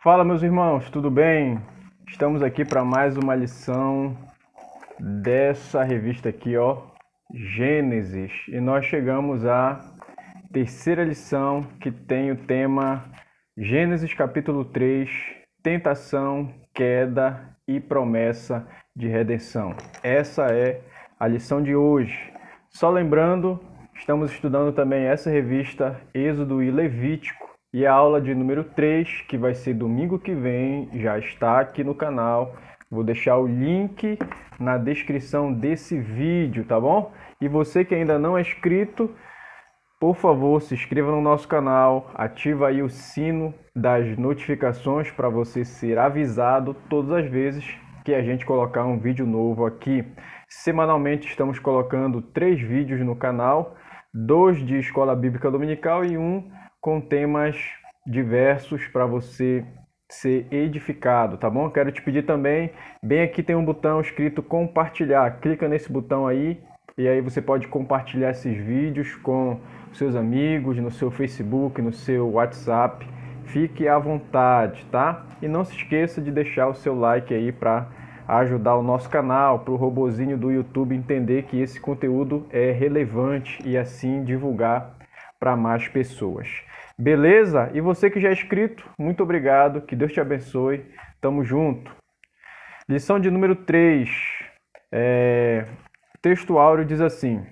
Fala, meus irmãos, tudo bem? Estamos aqui para mais uma lição dessa revista aqui, ó, Gênesis. E nós chegamos à terceira lição, que tem o tema Gênesis capítulo 3, tentação, queda e promessa de redenção. Essa é a lição de hoje. Só lembrando, estamos estudando também essa revista, Êxodo e Levítico. E a aula de número 3, que vai ser domingo que vem, já está aqui no canal. Vou deixar o link na descrição desse vídeo, tá bom? E você que ainda não é inscrito, por favor, se inscreva no nosso canal, ativa aí o sino das notificações para você ser avisado todas as vezes que a gente colocar um vídeo novo aqui. Semanalmente estamos colocando 3 vídeos no canal, 2 de Escola Bíblica Dominical e 1 com temas diversos para você ser edificado, tá bom? Quero te pedir também, bem aqui tem um botão escrito compartilhar, clica nesse botão aí e aí você pode compartilhar esses vídeos com seus amigos, no seu Facebook, no seu WhatsApp, fique à vontade, tá? E não se esqueça de deixar o seu like aí para ajudar o nosso canal, para o robozinho do YouTube entender que esse conteúdo é relevante e assim divulgar para mais pessoas. Beleza? E você que já é inscrito, muito obrigado, que Deus te abençoe, tamo junto. Lição de número 3, texto áureo diz assim: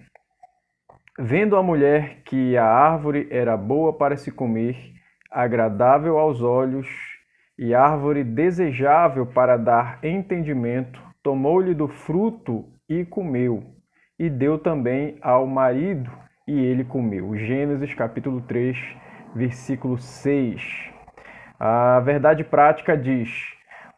Vendo a mulher que a árvore era boa para se comer, agradável aos olhos e árvore desejável para dar entendimento, tomou-lhe do fruto e comeu, e deu também ao marido, e ele comeu. Gênesis capítulo 3, versículo 6. A verdade prática diz: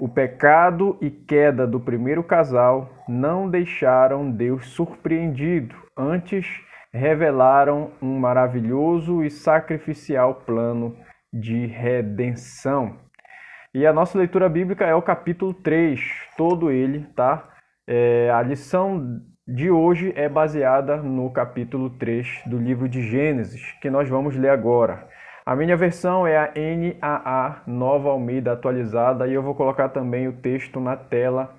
o pecado e queda do primeiro casal não deixaram Deus surpreendido, antes revelaram um maravilhoso e sacrificial plano de redenção. E a nossa leitura bíblica é o capítulo 3, todo ele, tá? A lição de hoje é baseada no capítulo 3 do livro de Gênesis, que nós vamos ler agora. A minha versão é a NAA, Nova Almeida Atualizada, e eu vou colocar também o texto na tela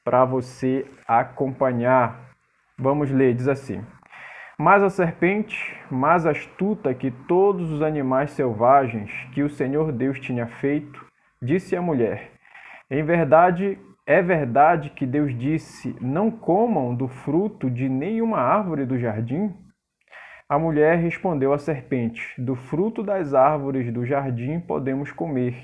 para você acompanhar. Vamos ler, diz assim: Mas a serpente, mais astuta que todos os animais selvagens que o Senhor Deus tinha feito, disse à mulher: é verdade que Deus disse: Não comam do fruto de nenhuma árvore do jardim? A mulher respondeu à serpente: Do fruto das árvores do jardim podemos comer,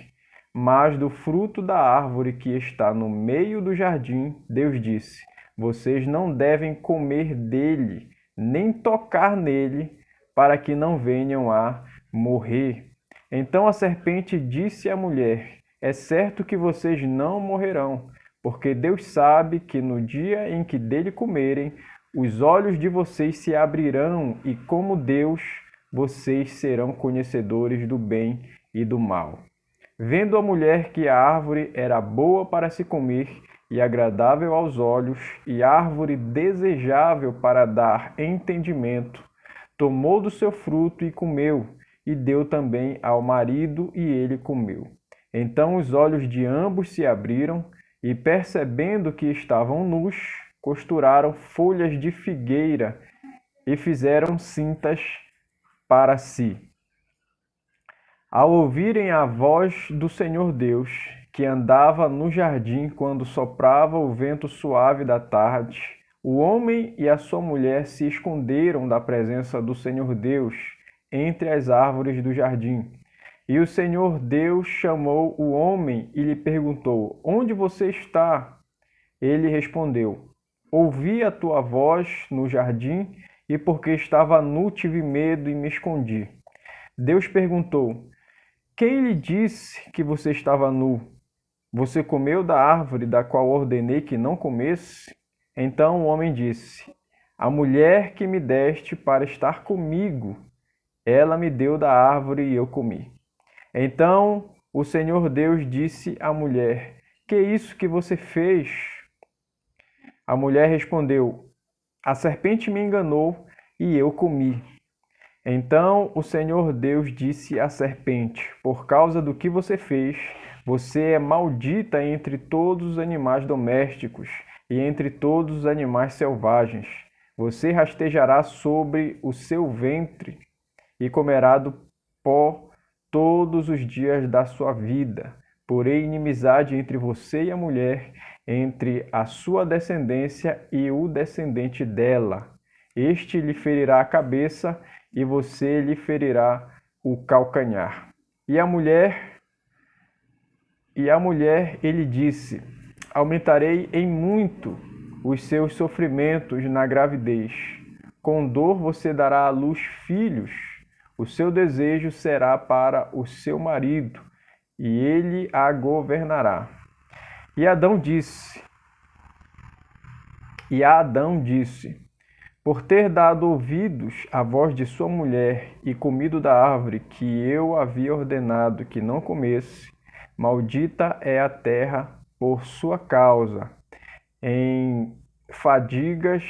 mas do fruto da árvore que está no meio do jardim, Deus disse: Vocês não devem comer dele, nem tocar nele, para que não venham a morrer. Então a serpente disse à mulher: É certo que vocês não morrerão, porque Deus sabe que no dia em que dele comerem, os olhos de vocês se abrirão e, como Deus, vocês serão conhecedores do bem e do mal. Vendo a mulher que a árvore era boa para se comer e agradável aos olhos, e árvore desejável para dar entendimento, tomou do seu fruto e comeu, e deu também ao marido, e ele comeu. Então os olhos de ambos se abriram, e percebendo que estavam nus, costuraram folhas de figueira e fizeram cintas para si. Ao ouvirem a voz do Senhor Deus, que andava no jardim quando soprava o vento suave da tarde, o homem e a sua mulher se esconderam da presença do Senhor Deus entre as árvores do jardim. E o Senhor Deus chamou o homem e lhe perguntou: Onde você está? Ele respondeu: Ouvi a tua voz no jardim, e porque estava nu tive medo e me escondi. Deus perguntou: Quem lhe disse que você estava nu? Você comeu da árvore da qual ordenei que não comesse? Então o homem disse: A mulher que me deste para estar comigo, ela me deu da árvore e eu comi. Então o Senhor Deus disse à mulher: Que é isso que você fez? A mulher respondeu: A serpente me enganou e eu comi. Então o Senhor Deus disse à serpente: Por causa do que você fez, Você é maldita entre todos os animais domésticos e entre todos os animais selvagens. Você rastejará sobre o seu ventre e comerá do pó todos os dias da sua vida. Porém, inimizade entre você e a mulher, entre a sua descendência e o descendente dela. Este lhe ferirá a cabeça e você lhe ferirá o calcanhar. E a mulher ele disse: aumentarei em muito os seus sofrimentos na gravidez. Com dor você dará à luz filhos. O seu desejo será para o seu marido, e ele a governará. E Adão disse: por ter dado ouvidos à voz de sua mulher e comido da árvore que eu havia ordenado que não comesse, maldita é a terra por sua causa. Em fadigas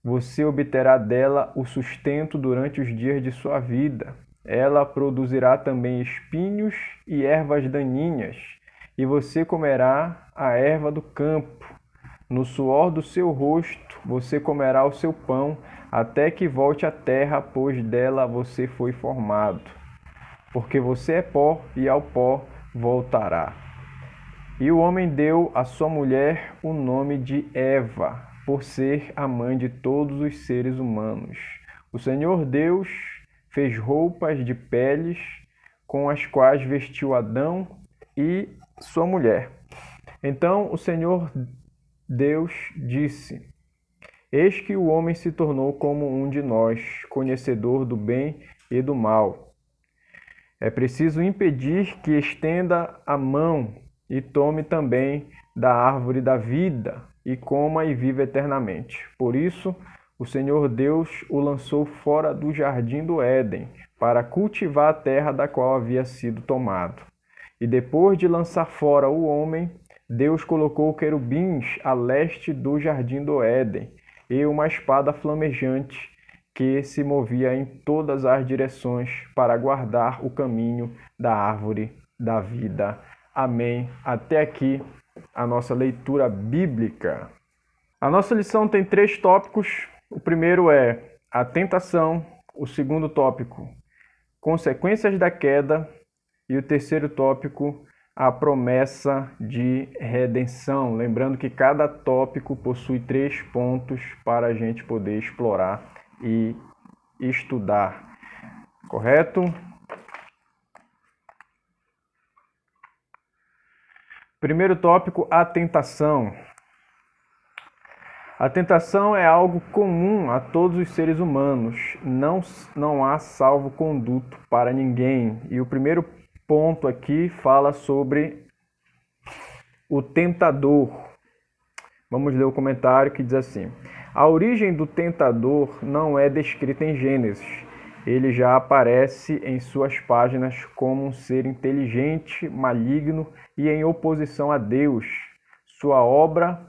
você obterá dela o sustento durante os dias de sua vida. Ela produzirá também espinhos e ervas daninhas, e você comerá a erva do campo. No suor do seu rosto você comerá o seu pão, até que volte à terra, pois dela você foi formado. Porque você é pó, e ao pó voltará. E o homem deu à sua mulher o nome de Eva, por ser a mãe de todos os seres humanos. O Senhor Deus fez roupas de peles, com as quais vestiu Adão e sua mulher. Então o Senhor Deus disse: eis que o homem se tornou como um de nós, conhecedor do bem e do mal. É preciso impedir que estenda a mão e tome também da árvore da vida, e coma e viva eternamente. Por isso, o Senhor Deus o lançou fora do jardim do Éden, para cultivar a terra da qual havia sido tomado. E depois de lançar fora o homem, Deus colocou querubins a leste do jardim do Éden, e uma espada flamejante que se movia em todas as direções para guardar o caminho da árvore da vida. Amém. Até aqui a nossa leitura bíblica. A nossa lição tem 3 tópicos. O primeiro é a tentação, o segundo tópico, consequências da queda, e o terceiro tópico, a promessa de redenção. Lembrando que cada tópico possui 3 pontos para a gente poder explorar e estudar. Correto? Primeiro tópico, a tentação. A tentação é algo comum a todos os seres humanos. Não há salvo-conduto para ninguém. E o primeiro ponto aqui fala sobre o tentador. Vamos ler o comentário que diz assim: a origem do tentador não é descrita em Gênesis. Ele já aparece em suas páginas como um ser inteligente, maligno e em oposição a Deus, sua obra.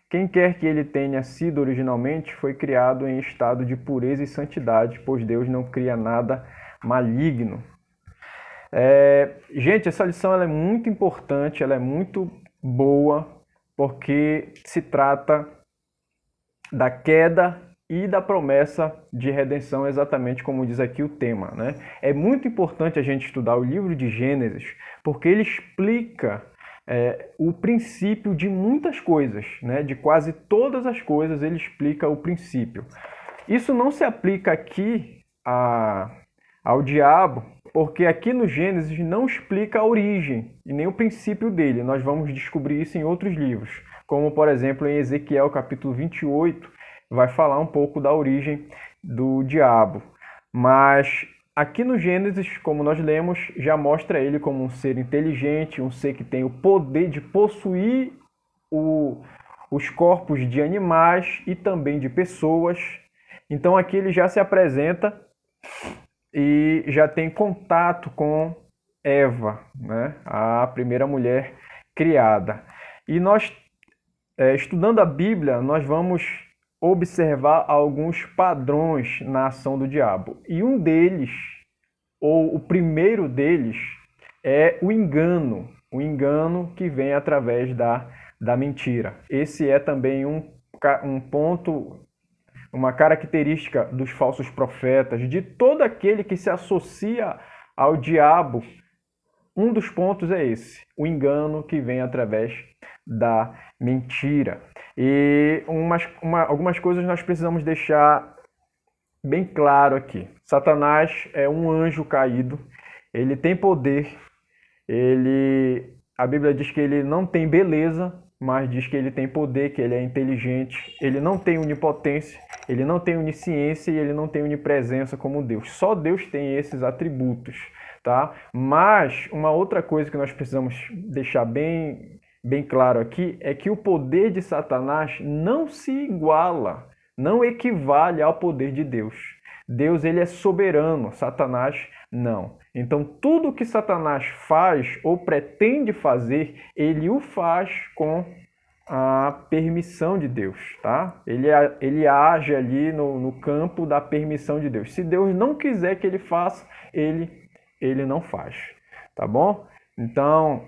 Quem quer que ele tenha sido originalmente foi criado em estado de pureza e santidade, pois Deus não cria nada maligno. Gente, essa lição ela é muito importante, ela é muito boa, porque se trata da queda e da promessa de redenção, exatamente como diz aqui o tema, né? É muito importante a gente estudar o livro de Gênesis, porque ele explica o princípio de muitas coisas, né? De quase todas as coisas ele explica o princípio. Isso não se aplica aqui ao diabo, porque aqui no Gênesis não explica a origem e nem o princípio dele. Nós vamos descobrir isso em outros livros, como por exemplo em Ezequiel capítulo 28, vai falar um pouco da origem do diabo. Mas aqui no Gênesis, como nós lemos, já mostra ele como um ser inteligente, um ser que tem o poder de possuir os corpos de animais e também de pessoas. Então aqui ele já se apresenta e já tem contato com Eva, né? A primeira mulher criada. E nós, estudando a Bíblia, nós vamos observar alguns padrões na ação do diabo. E um deles, ou o primeiro deles, é o engano que vem através da mentira. Esse é também um ponto, uma característica dos falsos profetas, de todo aquele que se associa ao diabo. Um dos pontos é esse, o engano que vem através da mentira. E algumas coisas nós precisamos deixar bem claro aqui. Satanás é um anjo caído, ele tem poder, a Bíblia diz que ele não tem beleza, mas diz que ele tem poder, que ele é inteligente, ele não tem onipotência, ele não tem onisciência e ele não tem onipresença como Deus. Só Deus tem esses atributos, tá? Mas uma outra coisa que nós precisamos deixar bem claro aqui é que o poder de Satanás não se iguala, não equivale ao poder de Deus. Deus, ele é soberano, Satanás não. Então, tudo que Satanás faz ou pretende fazer, ele o faz com a permissão de Deus, tá? Ele age ali no campo da permissão de Deus. Se Deus não quiser que ele faça, ele não faz, tá bom? Então,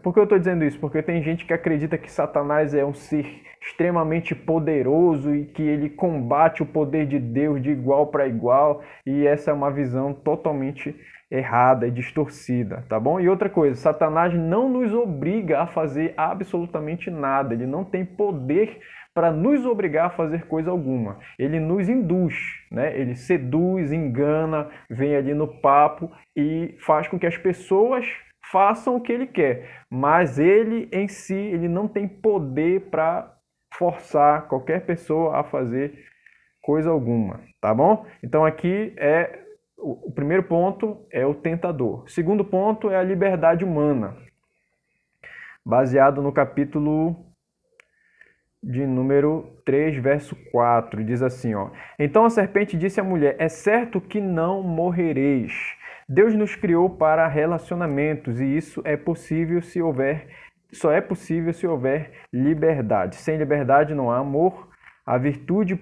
por que eu estou dizendo isso? Porque tem gente que acredita que Satanás é um ser extremamente poderoso e que ele combate o poder de Deus de igual para igual, e essa é uma visão totalmente errada e distorcida, tá bom? E outra coisa, Satanás não nos obriga a fazer absolutamente nada, ele não tem poder para nos obrigar a fazer coisa alguma. Ele nos induz, né? Ele seduz, engana, vem ali no papo e faz com que as pessoas façam o que ele quer, mas ele em si, ele não tem poder para forçar qualquer pessoa a fazer coisa alguma, tá bom? Então aqui o primeiro ponto é o tentador. O segundo ponto é a liberdade humana, baseado no capítulo de número 3, verso 4, diz assim, ó: Então a serpente disse à mulher: É certo que não morrereis. Deus nos criou para relacionamentos e isso é possível só é possível se houver liberdade. Sem liberdade não há amor. A virtude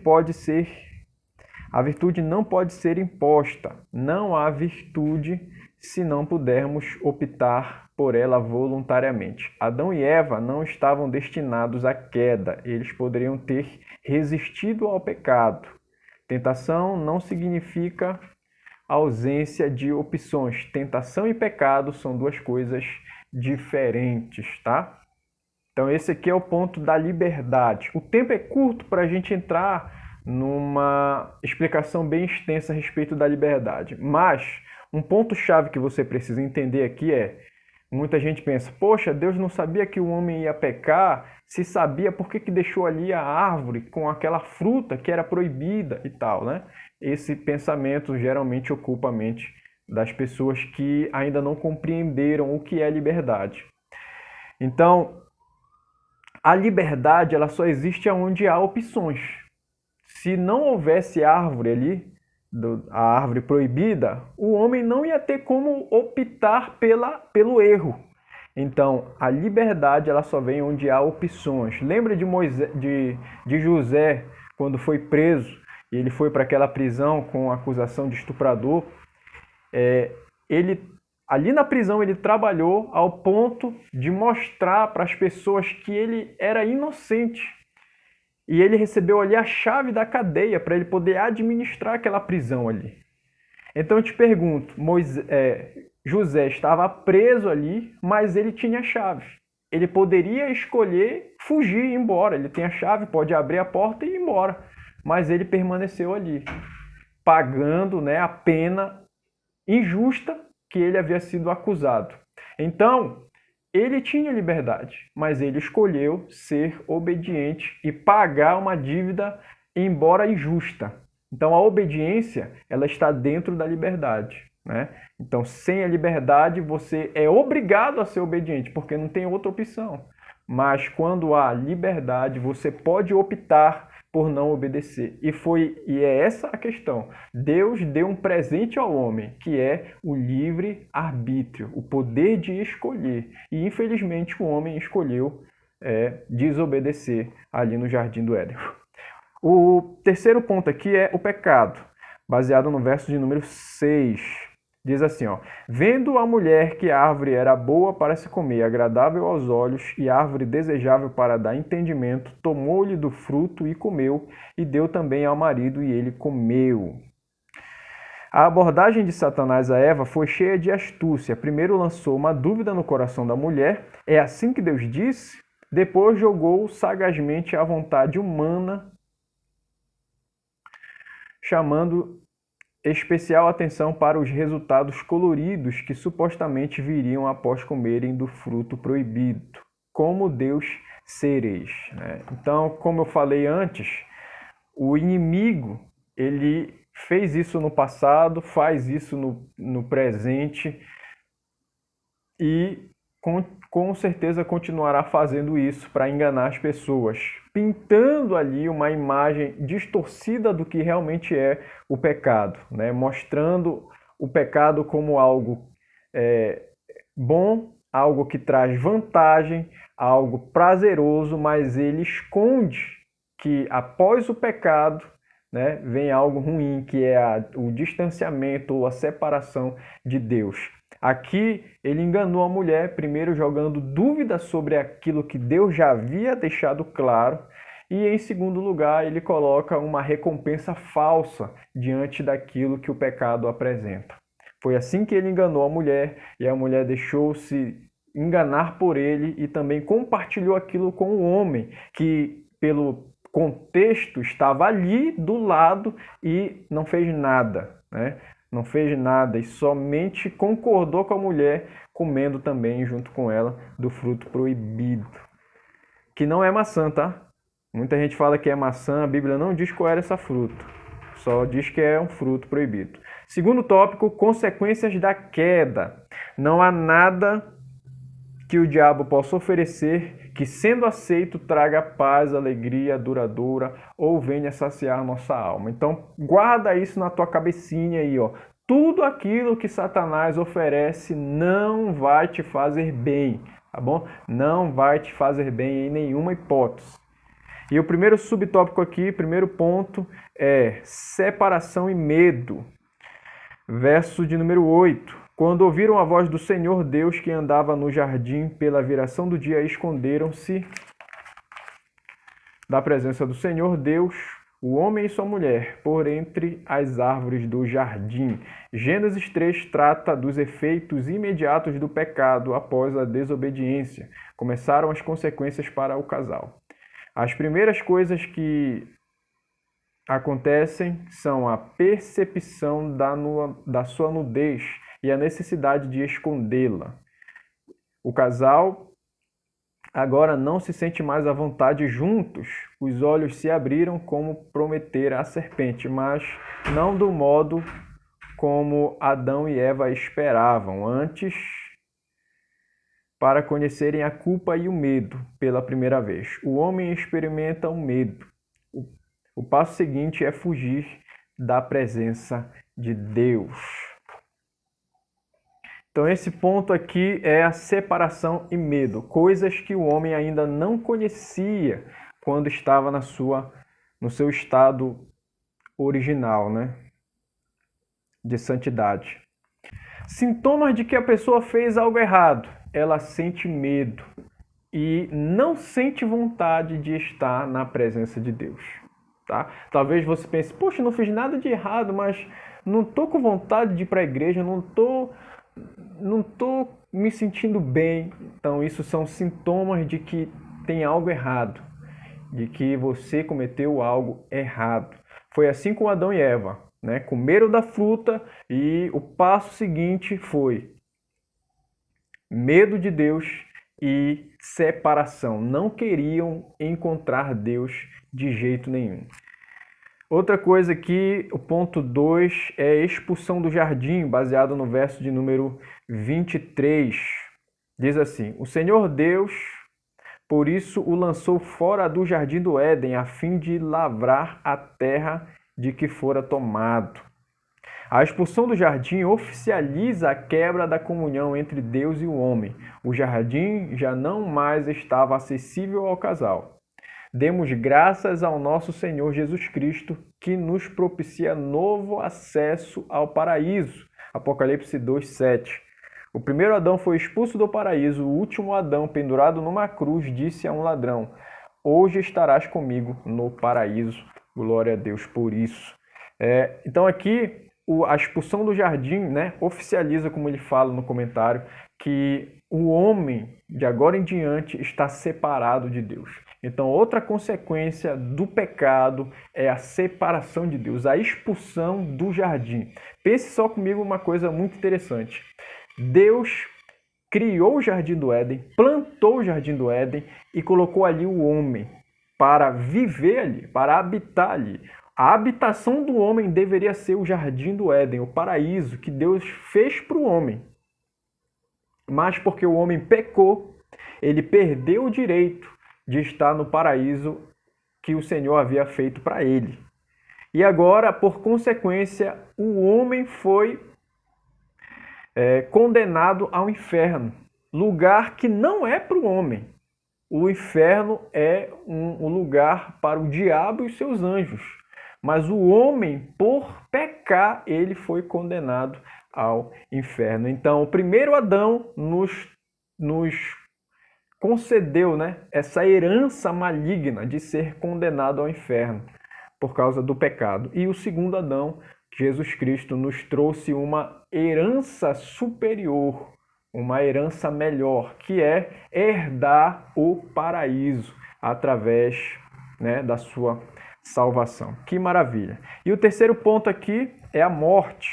não pode ser imposta. Não há virtude se não pudermos optar por ela voluntariamente. Adão e Eva não estavam destinados à queda. Eles poderiam ter resistido ao pecado. Tentação não significa ausência de opções. Tentação e pecado são duas coisas diferentes, tá? Então esse aqui é o ponto da liberdade. O tempo é curto para a gente entrar numa explicação bem extensa a respeito da liberdade, mas um ponto-chave que você precisa entender aqui muita gente pensa, poxa, Deus não sabia que o homem ia pecar? Se sabia, por que deixou ali a árvore com aquela fruta que era proibida e tal, né? Esse pensamento geralmente ocupa a mente das pessoas que ainda não compreenderam o que é liberdade. Então, a liberdade ela só existe onde há opções. Se não houvesse árvore ali, a árvore proibida, o homem não ia ter como optar pelo erro. Então, a liberdade ela só vem onde há opções. Lembra de José, quando foi preso, e ele foi para aquela prisão com acusação de estuprador? Ali na prisão ele trabalhou ao ponto de mostrar para as pessoas que ele era inocente. E ele recebeu ali a chave da cadeia para ele poder administrar aquela prisão ali. Então eu te pergunto, José estava preso ali, mas ele tinha a chave. Ele poderia escolher fugir e ir embora. Ele tem a chave, pode abrir a porta e ir embora. Mas ele permaneceu ali, pagando, né, a pena injusta que ele havia sido acusado. Então, ele tinha liberdade, mas ele escolheu ser obediente e pagar uma dívida, embora injusta. Então, a obediência ela está dentro da liberdade, né? Então, sem a liberdade, você é obrigado a ser obediente, porque não tem outra opção. Mas quando há liberdade, você pode optar por não obedecer. E é essa a questão. Deus deu um presente ao homem, que é o livre-arbítrio, o poder de escolher. E, infelizmente, o homem escolheu desobedecer ali no Jardim do Éden. O terceiro ponto aqui é o pecado, baseado no verso de número 6. Diz assim, ó: vendo a mulher que a árvore era boa para se comer, agradável aos olhos e árvore desejável para dar entendimento, tomou-lhe do fruto e comeu, e deu também ao marido, e ele comeu. A abordagem de Satanás a Eva foi cheia de astúcia. Primeiro lançou uma dúvida no coração da mulher: é assim que Deus disse? Depois jogou sagazmente a vontade humana, chamando especial atenção para os resultados coloridos que supostamente viriam após comerem do fruto proibido. Como Deus sereis. Então, como eu falei antes, o inimigo, ele fez isso no passado, faz isso no presente e com certeza continuará fazendo isso para enganar as pessoas, pintando ali uma imagem distorcida do que realmente é o pecado, mostrando o pecado como algo bom, algo que traz vantagem, algo prazeroso, mas ele esconde que após o pecado vem algo ruim, que é o distanciamento ou a separação de Deus. Aqui ele enganou a mulher, primeiro jogando dúvida sobre aquilo que Deus já havia deixado claro, e em segundo lugar ele coloca uma recompensa falsa diante daquilo que o pecado apresenta. Foi assim que ele enganou a mulher, e a mulher deixou-se enganar por ele e também compartilhou aquilo com o homem, que pelo contexto estava ali do lado e não fez nada, Não fez nada e somente concordou com a mulher, comendo também junto com ela do fruto proibido, que não é maçã, tá? Muita gente fala que é maçã, a Bíblia não diz qual era essa fruta, só diz que é um fruto proibido. Segundo tópico, consequências da queda. Não há nada que o diabo possa oferecer que, sendo aceito, traga paz, alegria duradoura ou venha saciar nossa alma. Então, guarda isso na tua cabecinha aí, ó. Tudo aquilo que Satanás oferece não vai te fazer bem, tá bom? Não vai te fazer bem em nenhuma hipótese. E o primeiro subtópico aqui, primeiro ponto, é separação e medo. Verso de número 8. Quando ouviram a voz do Senhor Deus que andava no jardim pela viração do dia, esconderam-se da presença do Senhor Deus, o homem e sua mulher, por entre as árvores do jardim. Gênesis 3 trata dos efeitos imediatos do pecado após a desobediência. Começaram as consequências para o casal. As primeiras coisas que acontecem são a percepção da sua nudez e a necessidade de escondê-la. O casal agora não se sente mais à vontade juntos. Os olhos se abriram como prometera a serpente, mas não do modo como Adão e Eva esperavam. Antes, para conhecerem a culpa e o medo pela primeira vez. O homem experimenta o medo. O passo seguinte é fugir da presença de Deus. Então esse ponto aqui é a separação e medo, coisas que o homem ainda não conhecia quando estava no seu estado original, de santidade. Sintomas de que a pessoa fez algo errado. Ela sente medo e não sente vontade de estar na presença de Deus. Tá? Talvez você pense, poxa, não fiz nada de errado, mas não estou com vontade de ir para a igreja, não estou me sentindo bem. Então, isso são sintomas de que tem algo errado, de que você cometeu algo errado. Foi assim com Adão e Eva, Comeram da fruta e o passo seguinte foi medo de Deus e separação. Não queriam encontrar Deus de jeito nenhum. Outra coisa aqui, o ponto 2 é a expulsão do jardim, baseado no verso de número 23. Diz assim: o Senhor Deus, por isso, o lançou fora do jardim do Éden, a fim de lavrar a terra de que fora tomado. A expulsão do jardim oficializa a quebra da comunhão entre Deus e o homem. O jardim já não mais estava acessível ao casal. Demos graças ao nosso Senhor Jesus Cristo, que nos propicia novo acesso ao paraíso, Apocalipse 2:7. O primeiro Adão foi expulso do paraíso, o último Adão, pendurado numa cruz, disse a um ladrão: hoje estarás comigo no paraíso. Glória a Deus por isso. Então aqui a expulsão do jardim, né, oficializa, como ele fala no comentário, que o homem, de agora em diante, está separado de Deus. Então, outra consequência do pecado é a separação de Deus, a expulsão do jardim. Pense só comigo uma coisa muito interessante. Deus criou o Jardim do Éden, plantou o Jardim do Éden e colocou ali o homem para viver ali, para habitar ali. A habitação do homem deveria ser o Jardim do Éden, o paraíso que Deus fez para o homem. Mas porque o homem pecou, ele perdeu o direito de estar no paraíso que o Senhor havia feito para ele. E agora, por consequência, o homem foi condenado ao inferno, lugar que não é para o homem. O inferno é um lugar para o diabo e os seus anjos. Mas o homem, por pecar, ele foi condenado ao inferno. Então, o primeiro Adão nos concedeu, né, essa herança maligna de ser condenado ao inferno por causa do pecado. E o segundo Adão, Jesus Cristo, nos trouxe uma herança superior, uma herança melhor, que é herdar o paraíso através, né, da sua salvação. Que maravilha! E o terceiro ponto aqui é a morte.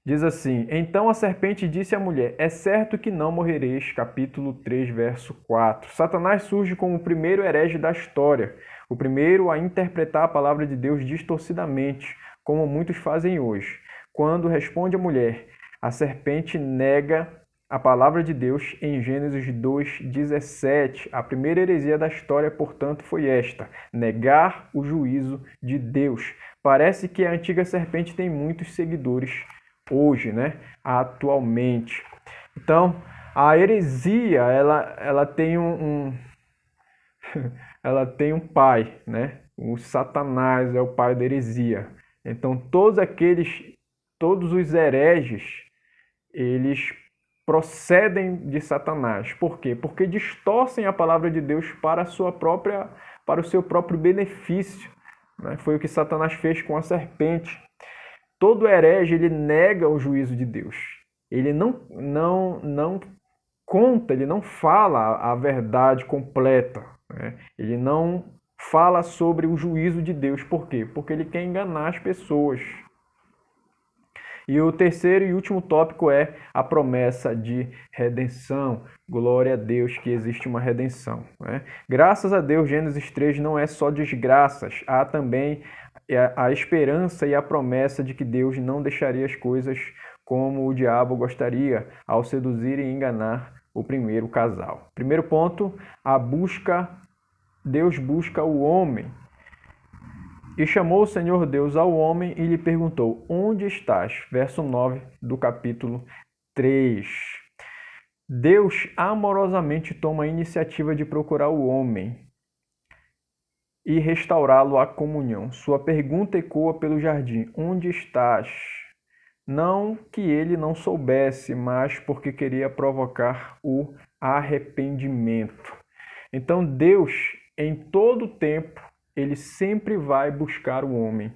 Diz assim: então a serpente disse à mulher: é certo que não morrereis. Capítulo 3, verso 4. Satanás surge como o primeiro herege da história, o primeiro a interpretar a palavra de Deus distorcidamente, como muitos fazem hoje. Quando responde a mulher, a serpente nega a palavra de Deus em Gênesis 2:17. A primeira heresia da história, portanto, foi esta: negar o juízo de Deus. Parece que a antiga serpente tem muitos seguidores hoje, né? Atualmente. Então, a heresia, ela tem ela tem um pai, né? O Satanás é o pai da heresia. Então, todos os hereges, eles procedem de Satanás. Por quê? Porque distorcem a palavra de Deus para o seu próprio benefício, né? Foi o que Satanás fez com a serpente. Todo herege, ele nega o juízo de Deus. Ele não conta, ele não fala a verdade completa, né? Ele não fala sobre o juízo de Deus. Por quê? Porque ele quer enganar as pessoas. E o terceiro e último tópico é a promessa de redenção. Glória a Deus que existe uma redenção, né? Graças a Deus, Gênesis 3 não é só desgraças, há também a esperança e a promessa de que Deus não deixaria as coisas como o diabo gostaria ao seduzir e enganar o primeiro casal. Primeiro ponto, Deus busca o homem. E chamou o Senhor Deus ao homem e lhe perguntou: onde estás? Verso 9 do capítulo 3. Deus amorosamente toma a iniciativa de procurar o homem e restaurá-lo à comunhão. Sua pergunta ecoa pelo jardim: onde estás? Não que ele não soubesse, mas porque queria provocar o arrependimento. Então Deus, em todo tempo, ele sempre vai buscar o homem,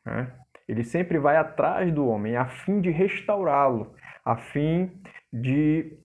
né? Ele sempre vai atrás do homem, a fim de restaurá-lo, a fim de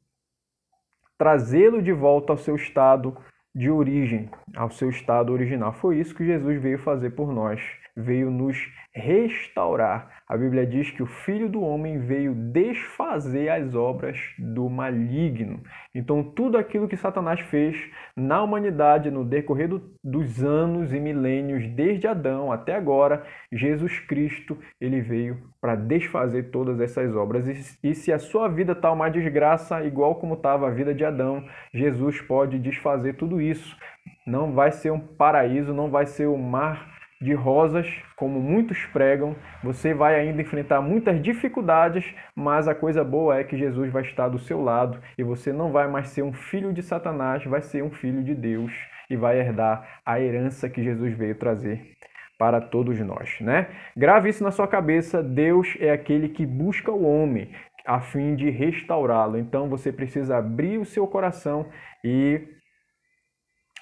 trazê-lo de volta ao seu estado de origem, ao seu estado original. Foi isso que Jesus veio fazer por nós, veio nos restaurar. A Bíblia diz que o Filho do Homem veio desfazer as obras do maligno. Então, tudo aquilo que Satanás fez na humanidade no decorrer dos anos e milênios, desde Adão até agora, Jesus Cristo, ele veio para desfazer todas essas obras. E se a sua vida está uma desgraça, igual como estava a vida de Adão, Jesus pode desfazer tudo isso. Não vai ser um paraíso, não vai ser um mar de rosas, como muitos pregam. Você vai ainda enfrentar muitas dificuldades, mas a coisa boa é que Jesus vai estar do seu lado e você não vai mais ser um filho de Satanás, vai ser um filho de Deus e vai herdar a herança que Jesus veio trazer para todos nós, né? Grave isso na sua cabeça, Deus é aquele que busca o homem a fim de restaurá-lo. Então você precisa abrir o seu coração e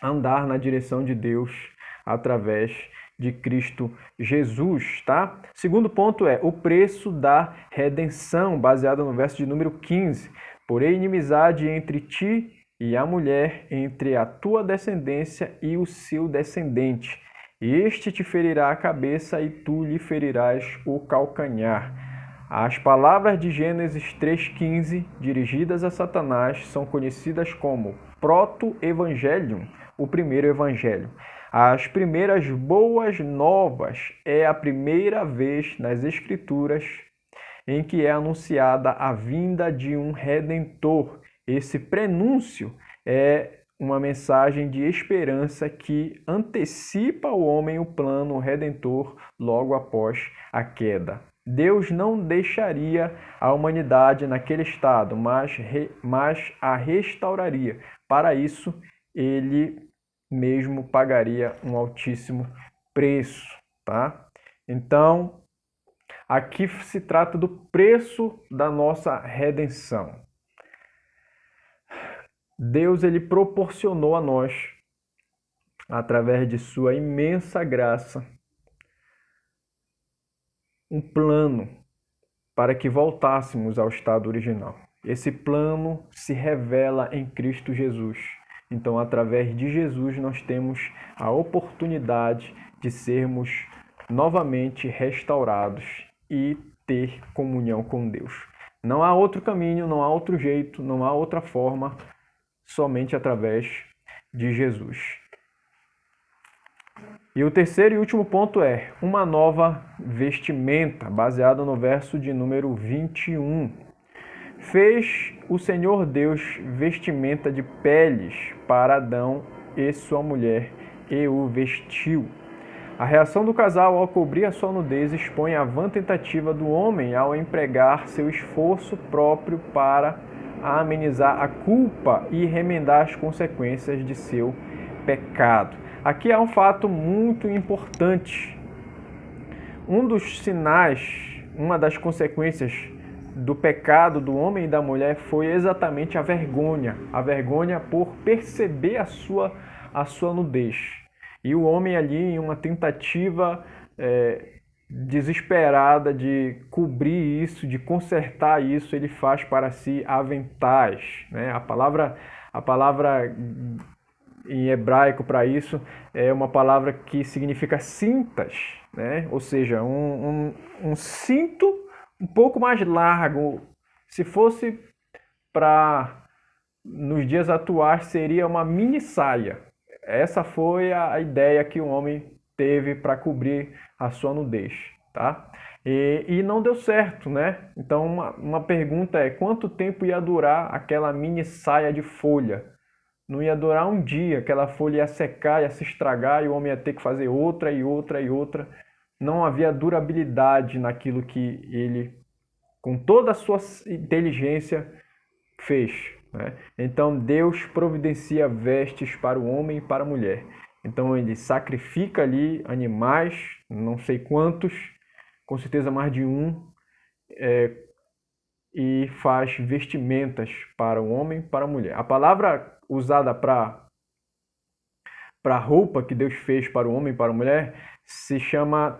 andar na direção de Deus através de Cristo Jesus, tá? Segundo ponto é o preço da redenção, baseado no verso de número 15. Porém, inimizade entre ti e a mulher, entre a tua descendência e o seu descendente. Este te ferirá a cabeça e tu lhe ferirás o calcanhar. As palavras de Gênesis 3,15, dirigidas a Satanás, são conhecidas como proto-evangelium, o primeiro evangelho. As primeiras boas novas é a primeira vez nas Escrituras em que é anunciada a vinda de um Redentor. Esse prenúncio é uma mensagem de esperança que antecipa ao homem o plano redentor logo após a queda. Deus não deixaria a humanidade naquele estado, mas a restauraria. Para isso, ele mesmo pagaria um altíssimo preço, tá? Então, aqui se trata do preço da nossa redenção. Deus ele proporcionou a nós, através de sua imensa graça, um plano para que voltássemos ao estado original. Esse plano se revela em Cristo Jesus. Então, através de Jesus, nós temos a oportunidade de sermos novamente restaurados e ter comunhão com Deus. Não há outro caminho, não há outro jeito, não há outra forma, somente através de Jesus. E o terceiro e último ponto é uma nova vestimenta, baseado no verso de número 21. Fez o Senhor Deus vestimenta de peles para Adão e sua mulher, e o vestiu. A reação do casal ao cobrir a sua nudez expõe a vã tentativa do homem ao empregar seu esforço próprio para amenizar a culpa e remendar as consequências de seu pecado. Aqui há um fato muito importante. Um dos sinais, uma das consequências do pecado do homem e da mulher foi exatamente a vergonha por perceber a sua nudez. E o homem ali, em uma tentativa desesperada de cobrir isso, de consertar isso, ele faz para si aventais, né? A palavra em hebraico para isso é uma palavra que significa cintas, né? Ou seja, um cinto um pouco mais largo. Se fosse para nos dias atuais, seria uma mini saia. Essa foi a ideia que o homem teve para cobrir a sua nudez, tá? E não deu certo, né? Então uma pergunta é, quanto tempo ia durar aquela mini saia de folha? Não ia durar um dia, aquela folha ia secar, ia se estragar e o homem ia ter que fazer outra e outra e outra. Não havia durabilidade naquilo que ele, com toda a sua inteligência, fez, né? Então Deus providencia vestes para o homem e para a mulher. Então ele sacrifica ali animais, não sei quantos, com certeza mais de um, e faz vestimentas para o homem e para a mulher. A palavra usada para a roupa que Deus fez para o homem e para a mulher se chama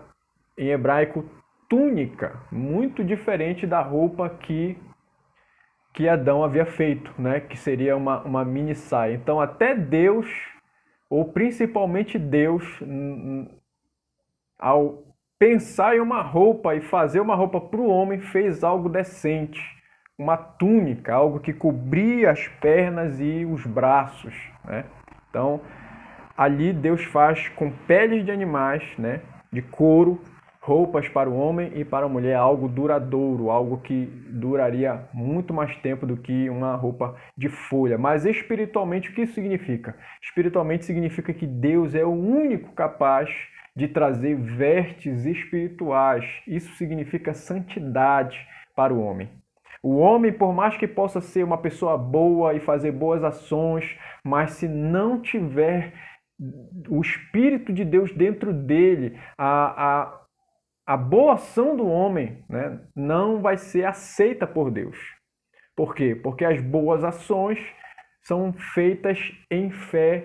em hebraico túnica, muito diferente da roupa que Adão havia feito, né? Que seria uma mini saia. Então até Deus, ou principalmente Deus, ao pensar em uma roupa e fazer uma roupa para o homem, fez algo decente, uma túnica, algo que cobria as pernas e os braços, né? Então, ali Deus faz com peles de animais, né, de couro, roupas para o homem e para a mulher, algo duradouro, algo que duraria muito mais tempo do que uma roupa de folha. Mas espiritualmente, o que isso significa? Espiritualmente significa que Deus é o único capaz de trazer vestes espirituais. Isso significa santidade para o homem. O homem, por mais que possa ser uma pessoa boa e fazer boas ações, mas se não tiver o Espírito de Deus dentro dele, a boa ação do homem, né, não vai ser aceita por Deus. Por quê? Porque as boas ações são feitas em fé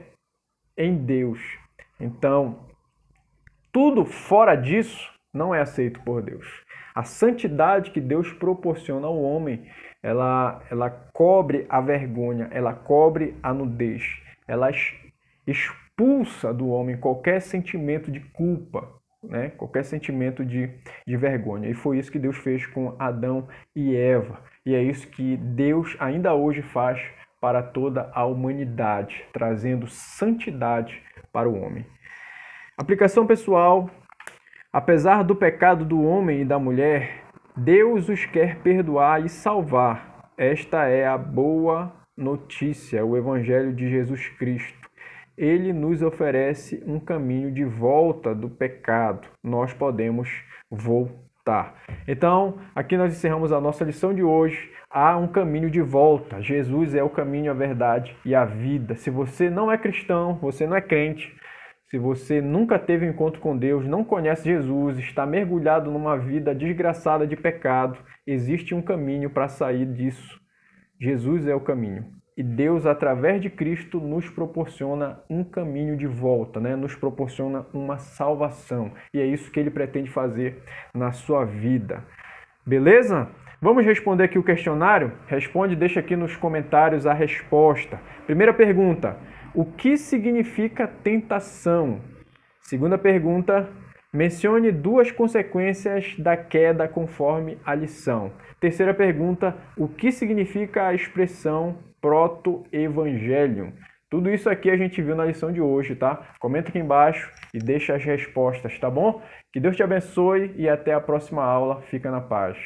em Deus. Então, tudo fora disso não é aceito por Deus. A santidade que Deus proporciona ao homem, ela cobre a vergonha, ela cobre a nudez, ela expulsa do homem qualquer sentimento de culpa, né? Qualquer sentimento de vergonha. E foi isso que Deus fez com Adão e Eva. E é isso que Deus ainda hoje faz para toda a humanidade, trazendo santidade para o homem. Aplicação pessoal. Apesar do pecado do homem e da mulher, Deus os quer perdoar e salvar. Esta é a boa notícia, o Evangelho de Jesus Cristo. Ele nos oferece um caminho de volta do pecado. Nós podemos voltar. Então, aqui nós encerramos a nossa lição de hoje. Há um caminho de volta. Jesus é o caminho, a verdade e a vida. Se você não é cristão, você não é crente, se você nunca teve um encontro com Deus, não conhece Jesus, está mergulhado numa vida desgraçada de pecado, existe um caminho para sair disso. Jesus é o caminho. E Deus, através de Cristo, nos proporciona um caminho de volta, né? Nos proporciona uma salvação. E é isso que Ele pretende fazer na sua vida. Beleza? Vamos responder aqui o questionário? Responde, deixa aqui nos comentários a resposta. Primeira pergunta: o que significa tentação? Segunda pergunta: mencione 2 consequências da queda conforme a lição. Terceira pergunta: o que significa a expressão proto-evangelium? Tudo isso aqui a gente viu na lição de hoje, tá? Comenta aqui embaixo e deixa as respostas, tá bom? Que Deus te abençoe e até a próxima aula. Fica na paz.